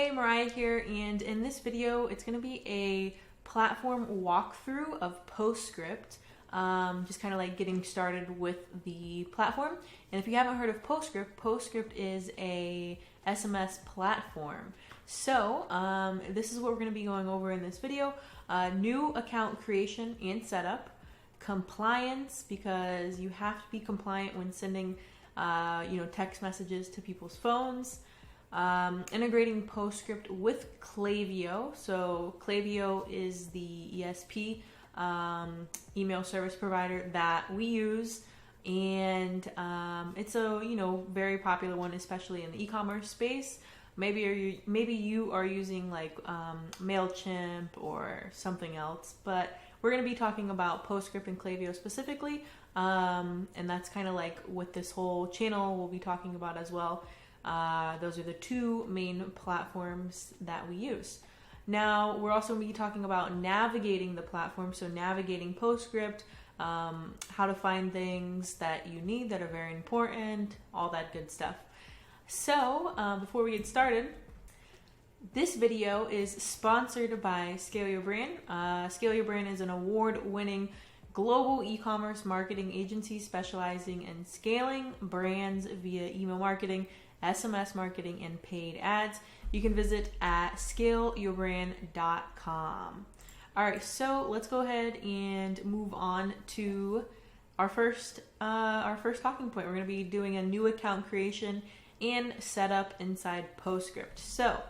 Hey, Mariah here, and in this video, it's going to be a platform walkthrough of Postscript, just kind of like getting started with the platform. And if you haven't heard of Postscript, Postscript is a SMS platform. So this is what we're going to be going over in this video. New account creation and setup, compliance, because you have to be compliant when sending text messages to people's phones. Integrating Postscript with Klavio. So Klavio is the ESP email service provider that we use, and it's a very popular one, especially in the e-commerce space. Maybe you are using like MailChimp or something else, but we're going to be talking about Postscript and Klavio specifically, and that's kind of like what this whole channel will be talking about as well. Those are the two main platforms that we use. Now, we're also going to be talking about navigating the platform, so navigating Postscript, how to find things that you need that are very important, all that good stuff. So, before we get started, this video is sponsored by Scale Your Brand. Scale Your Brand is an award-winning global e-commerce marketing agency specializing in scaling brands via email marketing, SMS marketing, and paid ads. You can visit at scaleyourbrand.com. All right, so let's go ahead and move on to our first talking point. We're going to be doing a new account creation and setup inside Postscript. So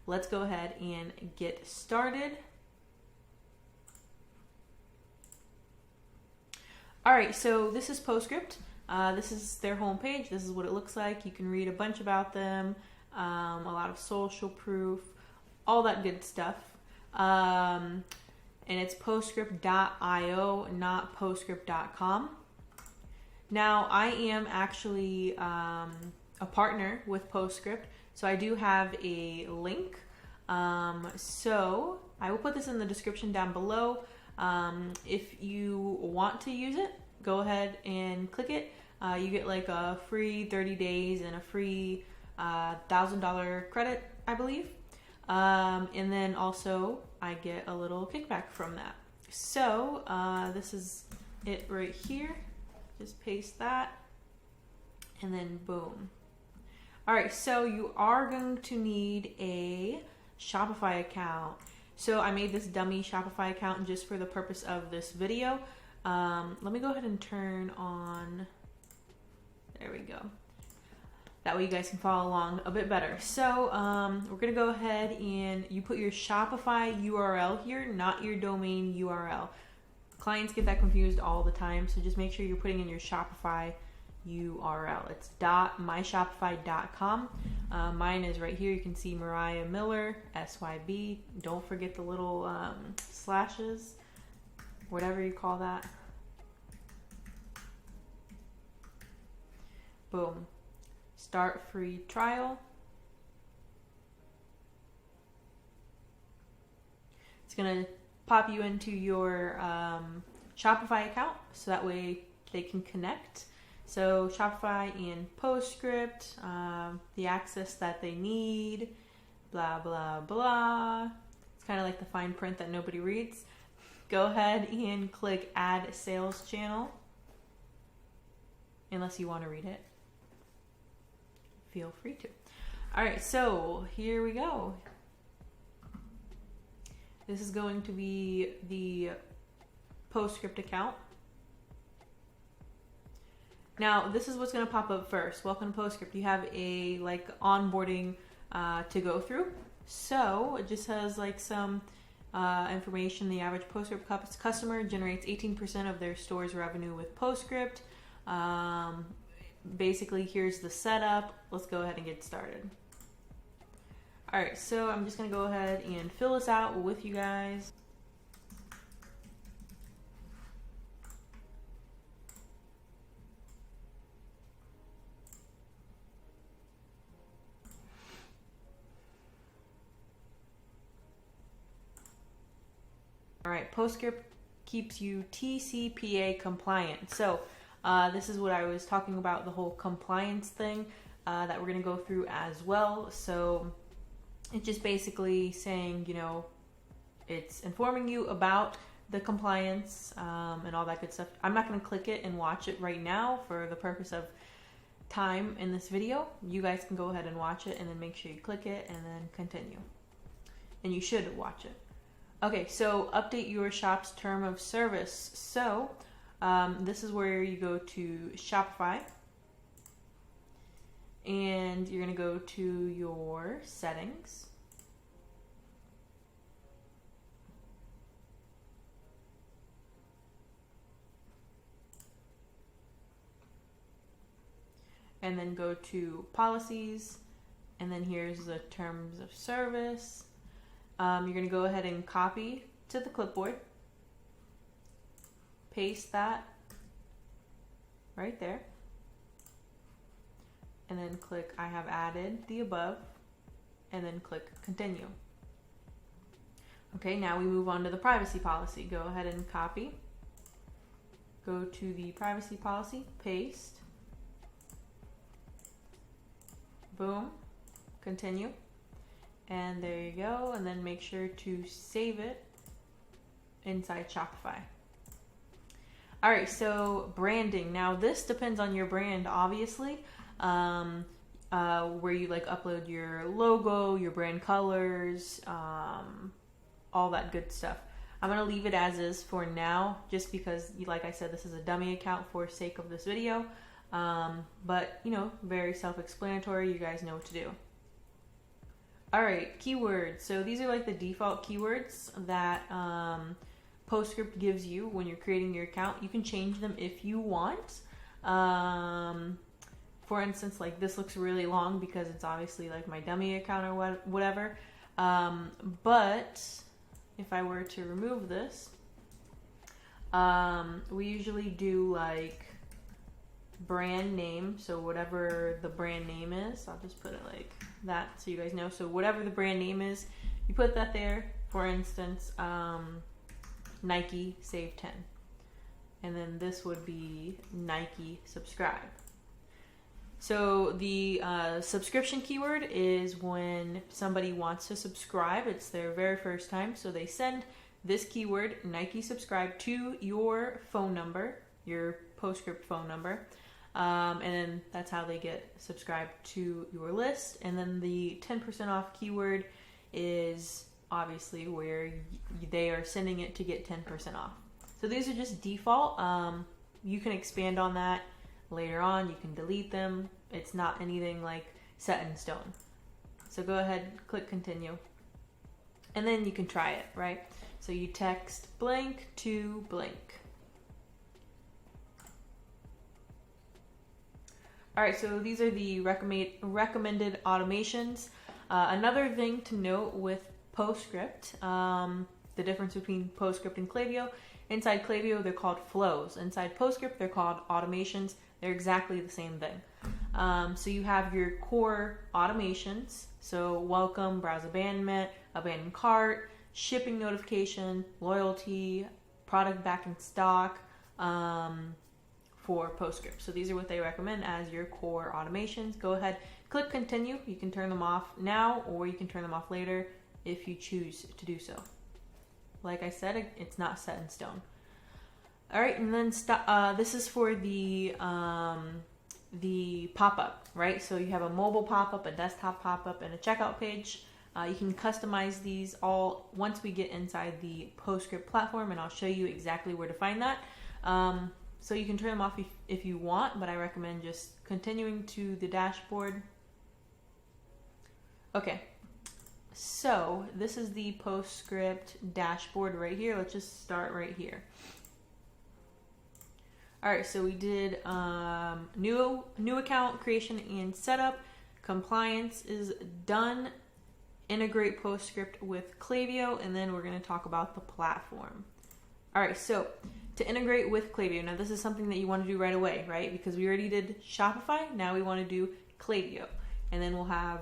let's go ahead and get started. All right, so this is Postscript. This is their homepage. This is what it looks like. You can read a bunch about them, a lot of social proof, all that good stuff. And it's postscript.io, not postscript.com. Now, I am actually a partner with Postscript, so I do have a link. So I will put this in the description down below. If you want to use it, go ahead and click it. You get like a free 30 days and a free $1,000 credit, I believe. And then also I get a little kickback from that. So this is it right here. Just paste that and then boom. All right, so you are going to need a Shopify account. So I made this dummy Shopify account just for the purpose of this video. Let me go ahead and turn on, there we go. That way you guys can follow along a bit better. So we're gonna go ahead and you put your Shopify URL here, not your domain URL. Clients get that confused all the time, so just make sure you're putting in your Shopify URL. It's .myshopify.com. Mine is right here. You can see Mariah Miller, SYB. Don't forget the little slashes, whatever you call that. Boom. Start free trial. It's going to pop you into your Shopify account, so that way they can connect. So Shopify and Postscript, the access that they need, blah, blah, blah. It's kind of like the fine print that nobody reads. Go ahead and click Add Sales Channel, unless you want to read it. Feel free to. All right, so here we go. This is going to be the Postscript account. Now, this is what's going to pop up first. Welcome to Postscript. You have a onboarding to go through. So it just has like some information. The average Postscript customer generates 18% of their store's revenue with Postscript. Basically, here's the setup. Let's go ahead and get started. All right, so I'm just going to go ahead and fill this out with you guys. All right, Postscript keeps you TCPA compliant. So this is what I was talking about, the whole compliance thing that we're going to go through as well. So It's just basically saying, it's informing you about the compliance and all that good stuff. I'm not going to click it and watch it right now for the purpose of time in this video. You guys can go ahead and watch it and then make sure you click it and then continue. And you should watch it. Okay, so update your shop's term of service. So this is where you go to Shopify and you're going to go to your settings. And then go to policies, and then here's the terms of service. You're going to go ahead and copy to the clipboard, paste that right there, and then click I have added the above, and then click continue. Okay, now we move on to the privacy policy. Go ahead and copy, go to the privacy policy, paste, boom, continue, and there you go. And then make sure to save it inside Shopify. All right, so branding. Now this depends on your brand, obviously, where you upload your logo, your brand colors, all that good stuff. I'm gonna leave it as is for now, just because, like I said, this is a dummy account for sake of this video. But very self-explanatory. You guys know what to do. All right, keywords. So these are the default keywords that Postscript gives you when you're creating your account. You can change them if you want. For instance, this looks really long because it's obviously my dummy account or whatever. But if I were to remove this, we usually do brand name, so whatever the brand name is, I'll just put it like that so you guys know. So whatever the brand name is, you put that there. For instance, Nike save 10, and then this would be Nike subscribe. So the subscription keyword is when somebody wants to subscribe. It's their very first time, so they send this keyword Nike subscribe to your phone number, your Postscript phone number. And then that's how they get subscribed to your list. And then the 10% off keyword is obviously where they are sending it to get 10% off. So these are just default. You can expand on that later on. You can delete them. It's not anything set in stone. So go ahead, click continue. And then you can try it, right? So you text blank to blank. All right, so these are the recommended automations. Another thing to note with Postscript, the difference between Postscript and Klavio. Inside Klavio, they're called flows. Inside Postscript, they're called automations. They're exactly the same thing. So you have your core automations. So welcome, browse abandonment, abandoned cart, shipping notification, loyalty, product back in stock, for Postscript. So these are what they recommend as your core automations. Go ahead, click continue. You can turn them off now, or you can turn them off later if you choose to do so. Like I said, it's not set in stone. All right, and then this is for the pop-up, right? So you have a mobile pop-up, a desktop pop-up, and a checkout page. You can customize these all once we get inside the Postscript platform, and I'll show you exactly where to find that. So you can turn them off if you want, but I recommend just continuing to the dashboard. Okay, so this is the Postscript dashboard right here. Let's just start right here. All right, so we did new account creation and setup. Compliance is done. Integrate Postscript with Klavio, and then we're going to talk about the platform. All right, so to integrate with Klavio. Now this is something that you want to do right away, right? Because we already did Shopify. Now we want to do Klavio. And then we'll have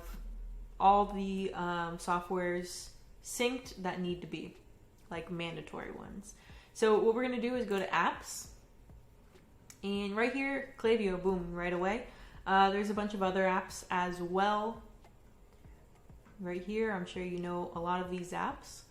all the softwares synced that need to be, mandatory ones. So what we're going to do is go to apps. And right here, Klavio, boom, right away. There's a bunch of other apps as well. right here. I'm sure you know a lot of these apps.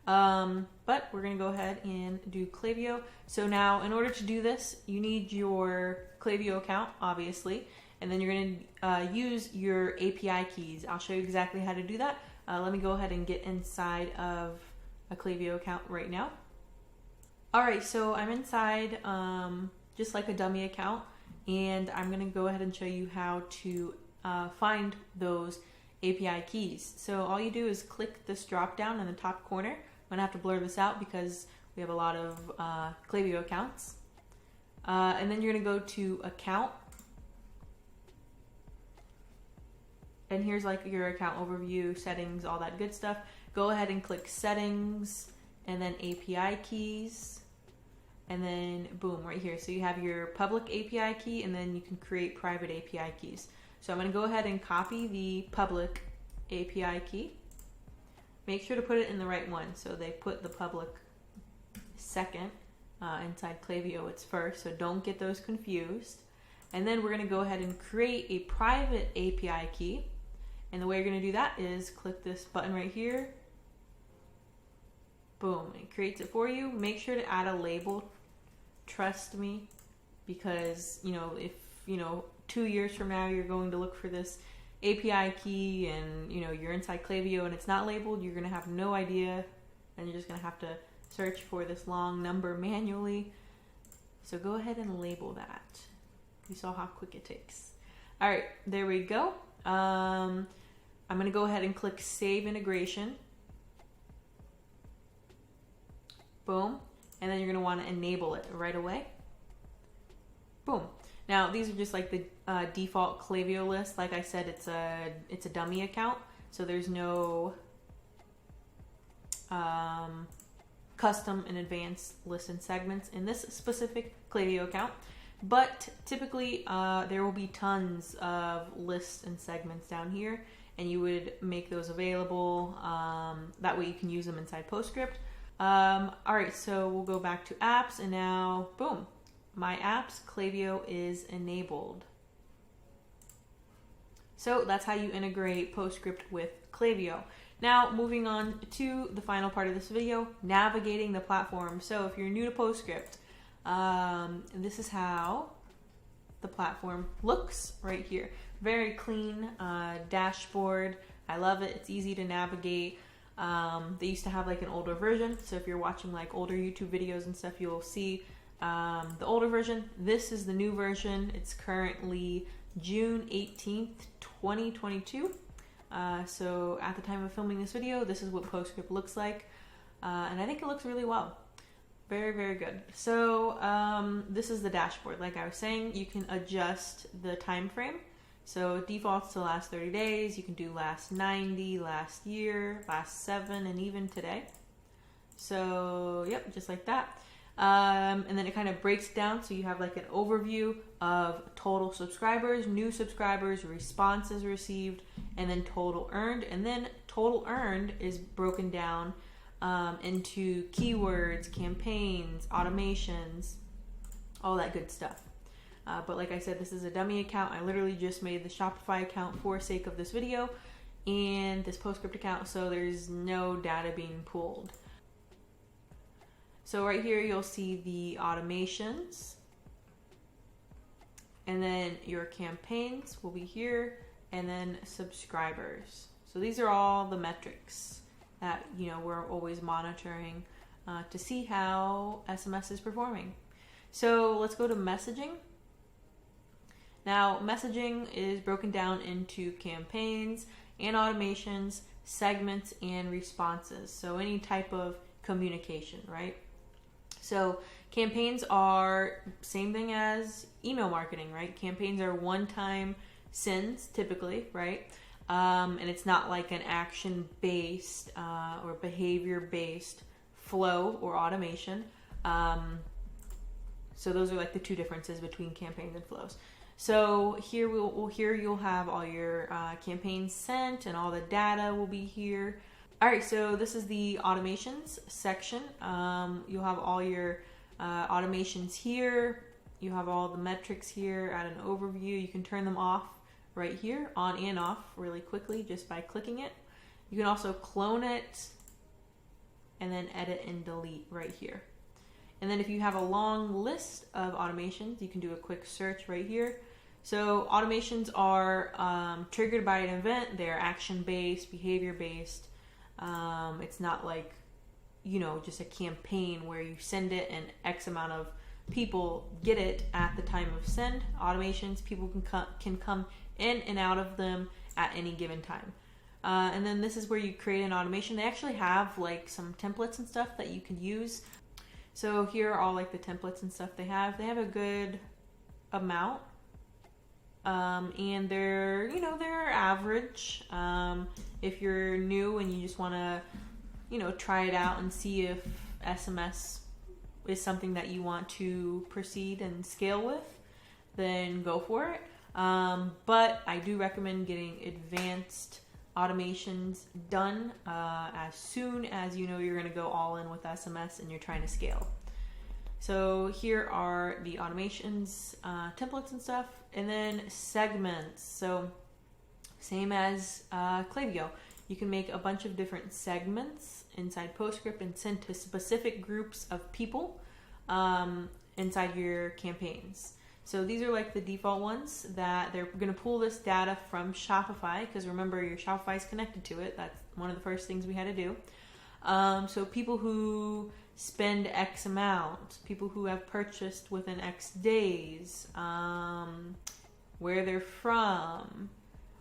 But we're going to go ahead and do Klavio. So now in order to do this, you need your Klavio account, obviously, and then you're going to use your API keys. I'll show you exactly how to do that. Let me go ahead and get inside of a Klavio account right now. All right, so I'm inside just like a dummy account, and I'm going to go ahead and show you how to find those API keys. So all you do is click this drop down in the top corner. I'm going to have to blur this out because we have a lot of Klavio accounts. And then you're going to go to account. And here's like your account overview, settings, all that good stuff. Go ahead and click settings and then API keys. And then boom, right here. So you have your public API key, and then you can create private API keys. So I'm going to go ahead and copy the public API key. Make sure to put it in the right one. So they put the public second. Inside Klavio it's first, so don't get those confused. And then we're going to go ahead and create a private API key. And the way you're going to do that is click this button right here. Boom, it creates it for you. Make sure to add a label. Trust me, because if 2 years from now you're going to look for this API key and you're inside Klavio and it's not labeled, you're going to have no idea, and you're just going to have to search for this long number manually. So go ahead and label that. You saw how quick it takes. All right, there we go. I'm going to go ahead and click Save Integration. Boom. And then you're going to want to enable it right away. Boom. Now these are just like the default Klavio list. Like I said, it's a dummy account, so there's no custom and advanced lists and segments in this specific Klavio account. But typically there will be tons of lists and segments down here, and you would make those available. That way you can use them inside Postscript. All right, so we'll go back to apps, and now boom, my apps Klavio is enabled. So that's how you integrate Postscript with Klavio. Now moving on to the final part of this video, navigating the platform. So if you're new to Postscript, this is how the platform looks right here. Very clean dashboard. I love it. It's easy to navigate. They used to have like an older version, so if you're watching like older YouTube videos and stuff, you'll see the older version. This is the new version. It's currently June 18th, 2022. So at the time of filming this video, this is what Postscript looks like, and I think it looks really well. Very, very good. So this is the dashboard. Like I was saying, you can adjust the time frame. So it defaults to last 30 days. You can do last 90, last year, last 7, and even today. So yep, just like that. And then it kind of breaks down. So you have like an overview of total subscribers, new subscribers, responses received, and then total earned. And then total earned is broken down into keywords, campaigns, automations, all that good stuff. But like I said, this is a dummy account. I literally just made the Shopify account for sake of this video and this Postscript account, so there's no data being pulled. So right here you'll see the automations, and then your campaigns will be here, and then subscribers. So these are all the metrics that we're always monitoring to see how SMS is performing. So let's go to messaging. Now, messaging is broken down into campaigns and automations, segments, and responses. So any type of communication, right? So campaigns are same thing as email marketing, right? Campaigns are one-time sends typically, right? And it's not like an action-based or behavior-based flow or automation. So those are like the two differences between campaigns and flows. So here here you'll have all your campaigns sent, and all the data will be here. All right, so this is the automations section. You'll have all your automations here. You have all the metrics here at an overview. You can turn them off right here, on and off really quickly just by clicking it. You can also clone it and then edit and delete right here. And then if you have a long list of automations, you can do a quick search right here. So automations are triggered by an event. They're action-based, behavior-based. It's not like, you know, just a campaign where you send it and X amount of people get it at the time of send. Automations, people can come in and out of them at any given time. And then this is where you create an automation. They actually have like some templates and stuff that you can use. So here are all like the templates and stuff they have. They have a good amount. And they're, you know, they're average. If you're new and you just want to, you know, try it out and see if SMS is something that you want to proceed and scale with, then go for it. But I do recommend getting advanced automations done as soon as you know you're going to go all in with SMS and you're trying to scale. So here are the automations, templates and stuff, and then segments. So same as Klavio, you can make a bunch of different segments inside Postscript and send to specific groups of people inside your campaigns. So these are like the default ones that they're going to pull this data from Shopify, because remember your Shopify is connected to it. That's one of the first things we had to do. So people who spend X amount, people who have purchased within X days, where they're from,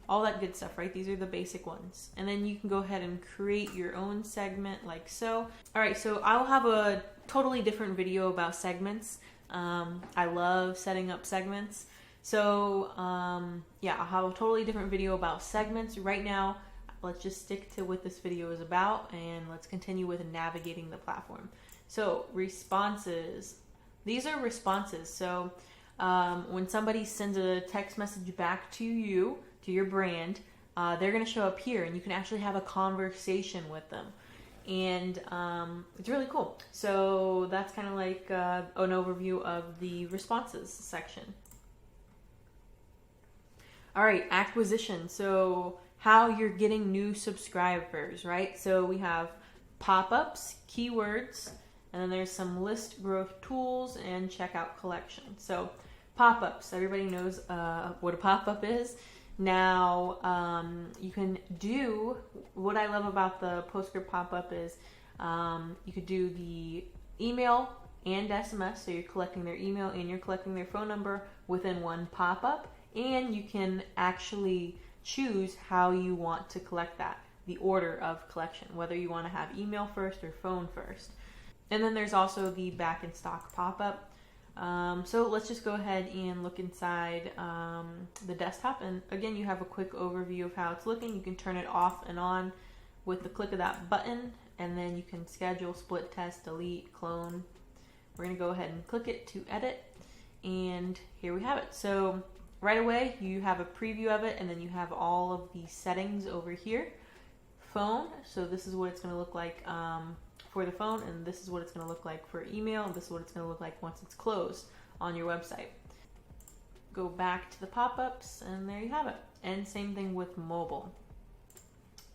all that good stuff, right? These are the basic ones. And then you can go ahead and create your own segment like so. All right, so I will have a totally different video about segments. I love setting up segments. So yeah, I'll have a totally different video about segments. Right now, let's just stick to what this video is about and let's continue with navigating the platform. So responses, these are responses. So when somebody sends a text message back to you, to your brand, they're going to show up here and you can actually have a conversation with them. And it's really cool. So that's kind of like an overview of the responses section. All right, acquisition. So how you're getting new subscribers, right? So we have pop-ups, keywords, and then there's some list growth tools and checkout collection. So pop-ups, everybody knows what a pop-up is. Now, you can do, what I love about the Postscript pop-up is you could do the email and SMS, so you're collecting their email and you're collecting their phone number within one pop-up, and you can actually choose how you want to collect that, the order of collection, whether you want to have email first or phone first. And then there's also the back in stock pop-up. So let's just go ahead and look inside the desktop, and again you have a quick overview of how it's looking. You can turn it off and on with the click of that button, and then you can schedule, split test, delete, clone. We're going to go ahead and click it to edit, and here we have it. So right away you have a preview of it, and then you have all of the settings over here. Phone, so this is what it's going to look like for the phone, and this is what it's going to look like for email, and this is what it's going to look like once it's closed on your website. Go back to the pop-ups, and there you have it. And same thing with mobile.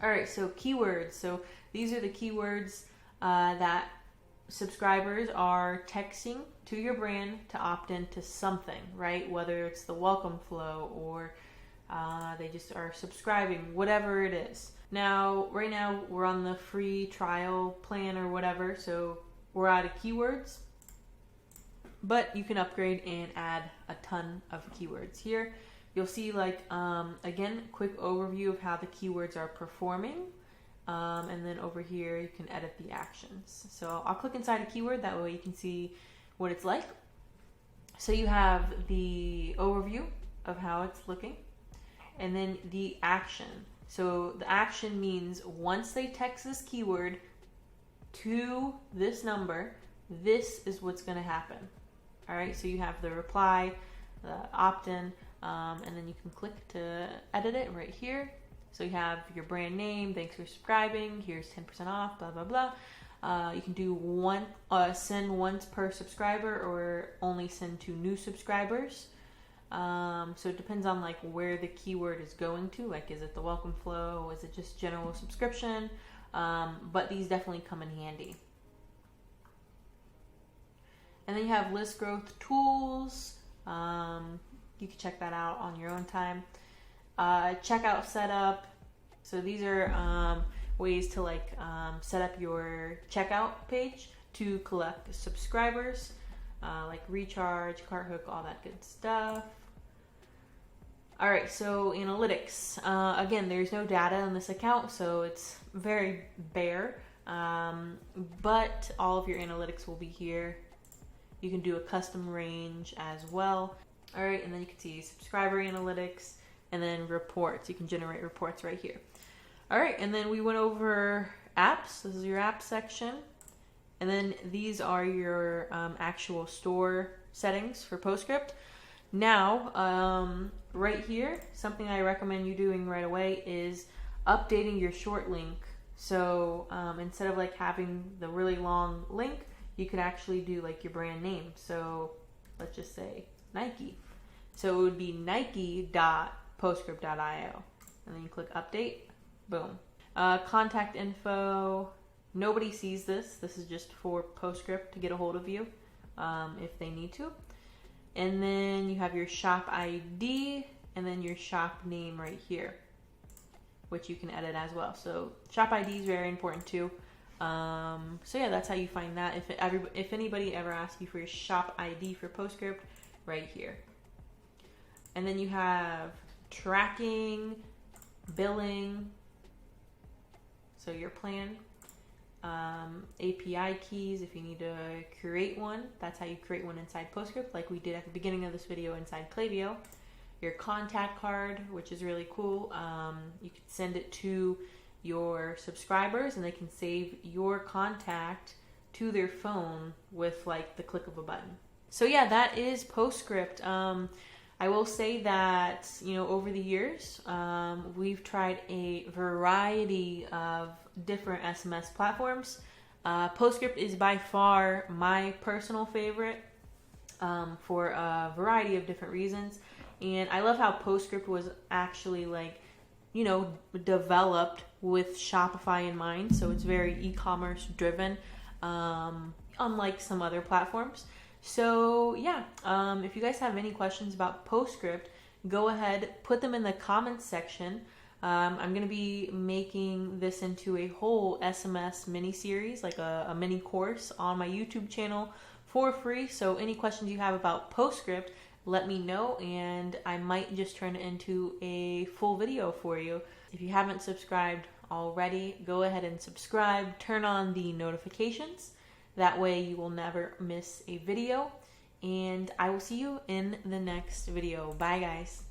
All right, so keywords. So these are the keywords that subscribers are texting to your brand to opt into something, right? Whether it's the welcome flow or they just are subscribing, whatever it is. Now, right now, we're on the free trial plan or whatever, so we're out of keywords. But you can upgrade and add a ton of keywords here. You'll see, like, again, quick overview of how the keywords are performing. And then over here, you can edit the actions. So I'll click inside a keyword, that way you can see what it's like. So you have the overview of how it's looking, and then the action. So the action means once they text this keyword to this number, this is what's going to happen. All right, so you have the reply, the opt-in, and then you can click to edit it right here. So you have your brand name, thanks for subscribing, here's 10% off, blah, blah, blah. You can do send once per subscriber or only send to new subscribers. So it depends on like where the keyword is going to, like is it the welcome flow, is it just general subscription, but these definitely come in handy. And then you have list growth tools. You can check that out on your own time. Checkout setup. So these are ways to like set up your checkout page to collect subscribers, like recharge, cart hook, all that good stuff. All right, so analytics. Again, there's no data in this account, so it's very bare, but all of your analytics will be here. You can do a custom range as well. All right, and then you can see subscriber analytics and then reports. You can generate reports right here. All right, and then we went over apps. This is your app section. And then these are your actual store settings for Postscript. Now, right here, something I recommend you doing right away is updating your short link. So instead of like having the really long link, you could actually do like your brand name. So let's just say Nike. So it would be nike.postscript.io. And then you click update. Boom. Contact info. Nobody sees this. This is just for Postscript to get a hold of you if they need to. And then you have your shop ID and then your shop name right here, which you can edit as well. So shop ID is very important too. So yeah, that's how you find that. If anybody ever asks you for your shop ID for Postscript, right here. And then you have tracking, billing, so your plan, API keys if you need to create one. That's how you create one inside Postscript, like we did at the beginning of this video inside Klavio. Your contact card, which is really cool. You can send it to your subscribers and they can save your contact to their phone with like the click of a button. So yeah, that is Postscript. I will say that, you know, over the years, we've tried a variety of different SMS platforms. Postscript is by far my personal favorite for a variety of different reasons. And I love how Postscript was actually like, you know, developed with Shopify in mind. So it's very e-commerce driven, unlike some other platforms. So yeah, if you guys have any questions about Postscript, go ahead, put them in the comments section. I'm going to be making this into a whole SMS mini series, like a mini course on my YouTube channel for free. So any questions you have about Postscript, let me know and I might just turn it into a full video for you. If you haven't subscribed already, go ahead and subscribe, turn on the notifications. That way you will never miss a video, and I will see you in the next video. Bye guys.